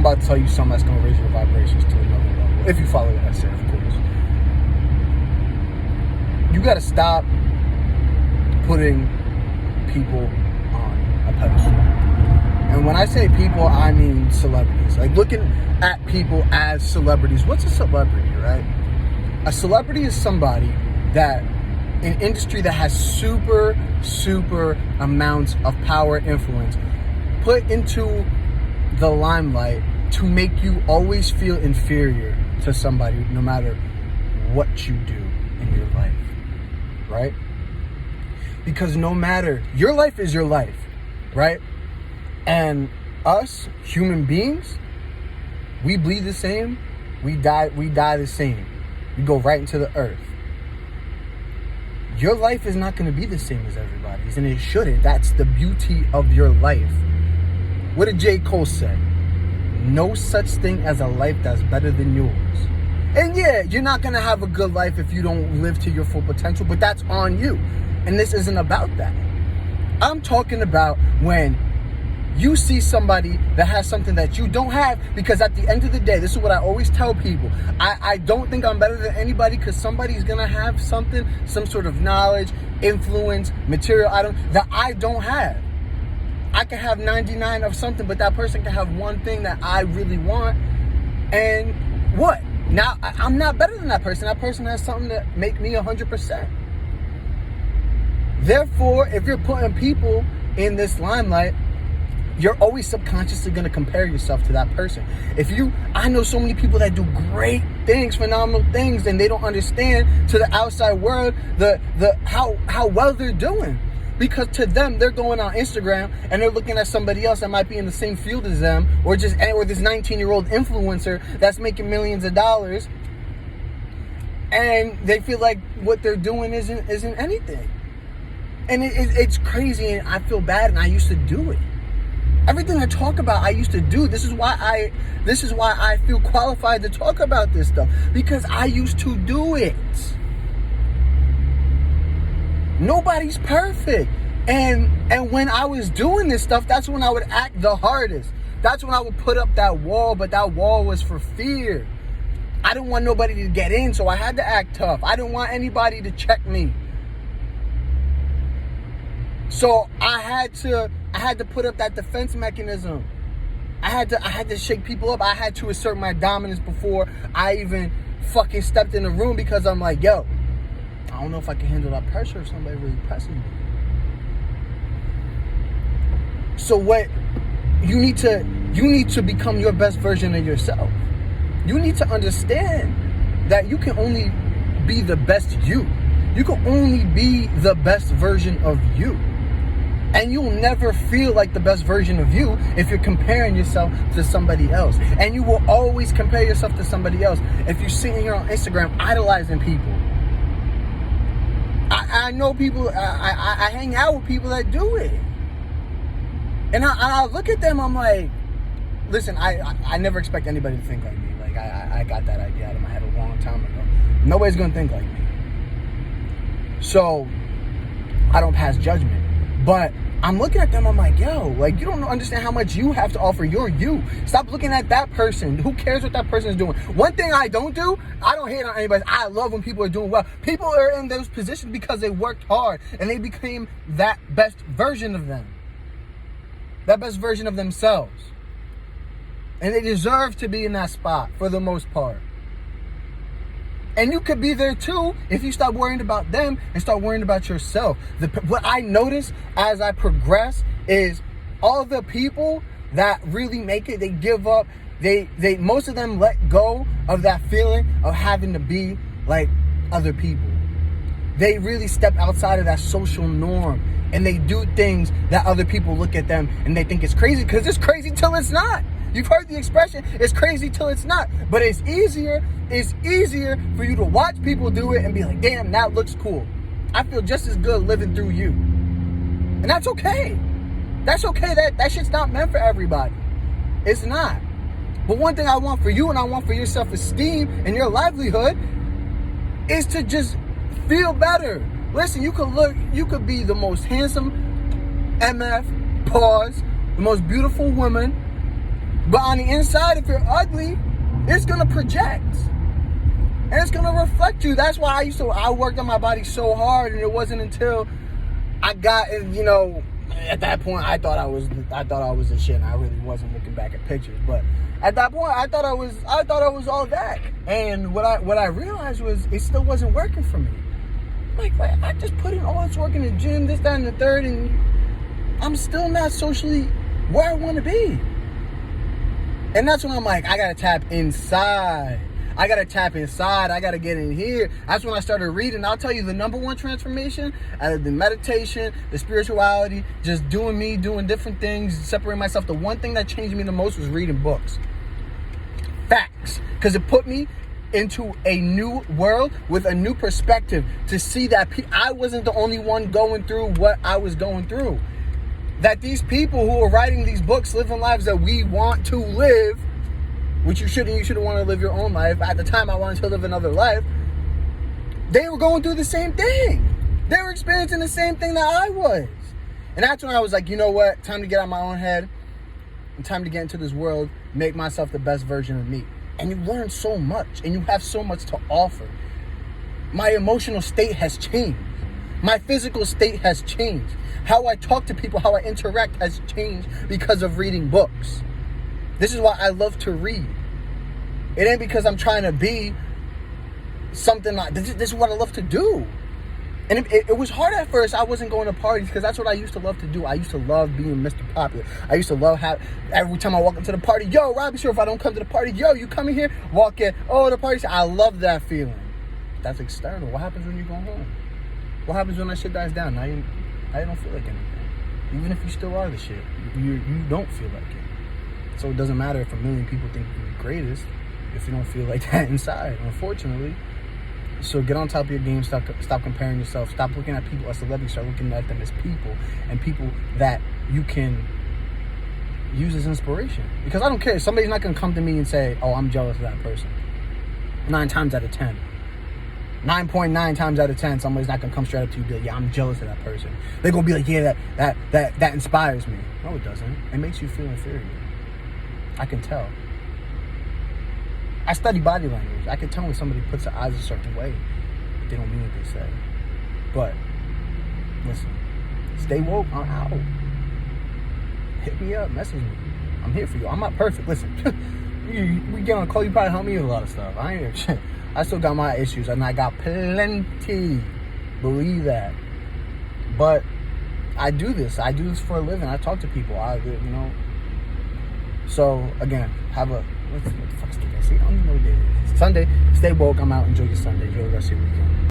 about to tell you something that's going to raise your vibrations to another level. If you follow what I say, of course. You got to stop putting people on a pedestal. And when I say people, I mean celebrities. Like looking at people as celebrities. What's a celebrity, right? A celebrity is somebody that, an industry that has super amounts of power and influence put into the limelight to make you always feel inferior to somebody no matter what you do in your life, right? Because no matter, your life is your life, right? And us, human beings, we bleed the same, we die the same. We go right into the earth. Your life is not going to be the same as everybody's, and it shouldn't. That's the beauty of your life. What did J. Cole say? No such thing as a life that's better than yours. And yeah, you're not going to have a good life if you don't live to your full potential, but that's on you. And this isn't about that. I'm talking about when you see somebody that has something that you don't have, because at the end of the day, this is what I always tell people. I don't think I'm better than anybody, because somebody's going to have something, some sort of knowledge, influence, material item that I don't have. I can have 99 of something, but that person can have one thing that I really want. And what? Now, I'm not better than that person. That person has something that make me 100%. Therefore, if you're putting people in this limelight, you're always subconsciously going to compare yourself to that person. I know so many people that do great things, phenomenal things, and they don't understand to the outside world how well they're doing. Because to them, they're going on Instagram and they're looking at somebody else that might be in the same field as them, or this 19-year-old influencer that's making millions of dollars, and they feel like what they're doing isn't anything. And it's crazy, and I feel bad, and I used to do it. Everything I talk about, I used to do. This is why I feel qualified to talk about this stuff, because I used to do it. Nobody's perfect. And when I was doing this stuff, that's when I would act the hardest. That's when I would put up that wall, but that wall was for fear. I didn't want nobody to get in, so I had to act tough. I didn't want anybody to check me. So I had to put up that defense mechanism. I had to shake people up. I had to assert my dominance before I even fucking stepped in the room, because I'm like, yo, I don't know if I can handle that pressure if somebody really pressing me. So what you need to become your best version of yourself. You need to understand that you can only be the best you. You can only be the best version of you. And you'll never feel like the best version of you if you're comparing yourself to somebody else. And you will always compare yourself to somebody else if you're sitting here on Instagram idolizing people. I know people, I hang out with people that do it. And I look at them, I'm like, listen, I never expect anybody to think like me. Like, I got that idea out of my head a long time ago. Nobody's going to think like me. So, I don't pass judgment. But I'm looking at them, I'm like, yo, like, you don't understand how much you have to offer. You're you. Stop looking at that person. Who cares what that person is doing? One thing I don't do, I don't hate on anybody. I love when people are doing well. People are in those positions because they worked hard and they became that best version of them. That best version of themselves. And they deserve to be in that spot for the most part. And you could be there too if you stop worrying about them and start worrying about yourself. What I notice as I progress is all the people that really make it, they give up. They most of them let go of that feeling of having to be like other people. They really step outside of that social norm, and they do things that other people look at them and they think it's crazy, because it's crazy till it's not. You've heard the expression, it's crazy till it's not. But it's easier for you to watch people do it and be like, damn, that looks cool. I feel just as good living through you. And that's okay. That's okay. That shit's not meant for everybody. It's not. But one thing I want for you, and I want for your self-esteem and your livelihood, is to just feel better. Listen, you could be the most handsome MF, pause, the most beautiful woman, But on the inside, if you're ugly, it's gonna project. And it's gonna reflect you. That's why I worked on my body so hard, and it wasn't until I got, at that point I thought I was the shit, and I really wasn't looking back at pictures. But at that point I thought I was all that. And what I realized was it still wasn't working for me. Like I just put in all this work in the gym, this, that, and the third, and I'm still not socially where I want to be. And that's when I'm like, I gotta tap inside. I gotta get in here. That's when I started reading. I'll tell you the number one transformation out of the meditation, the spirituality, just doing me, doing different things, separating myself. The one thing that changed me the most was reading books. Facts. Because it put me into a new world with a new perspective to see that I wasn't the only one going through what I was going through. That these people who are writing these books, living lives that we want to live, which you shouldn't want to live your own life. At the time, I wanted to live another life. They were going through the same thing. They were experiencing the same thing that I was. And that's when I was like, you know what? Time to get out of my own head. And time to get into this world, make myself the best version of me. And you learn so much. And you have so much to offer. My emotional state has changed. My physical state has changed. How I talk to people, how I interact has changed because of reading books. This is why I love to read. It ain't because I'm trying to be something like this. This is what I love to do. And it was hard at first. I wasn't going to parties because that's what I used to love to do. I used to love being Mr. Popular. I used to love every time I walk into the party, yo, Robbie, sure, if I don't come to the party, yo, you coming here? Walk in, oh, the party. I love that feeling. That's external. What happens when you go home? What happens when that shit dies down? Now you don't feel like anything. Even if you still are the shit, you don't feel like it. So it doesn't matter if a million people think you're the greatest if you don't feel like that inside, unfortunately. So get on top of your game, stop comparing yourself, stop looking at people as celebrities, start looking at them as people, and people that you can use as inspiration. Because I don't care, somebody's not going to come to me and say, oh, I'm jealous of that person. 9 times out of 10. 9.9 times out of 10, somebody's not going to come straight up to you and be like, yeah, I'm jealous of that person. They're going to be like, yeah, that inspires me. No, it doesn't. It makes you feel inferior. I can tell. I study body language. I can tell when somebody puts their eyes a certain way, but they don't mean what they say. But listen, stay woke. I'm out. Hit me up, message me. I'm here for you. I'm not perfect. Listen, we get on a call. You probably help me with a lot of stuff. I ain't. I still got my issues, and I got plenty. Believe that. But I do this. I do this for a living. I talk to people. So again, what the fuck's today? See, I don't even know what day it is. Sunday. Stay woke. I'm out. Enjoy your Sunday. Enjoy the rest of your weekend.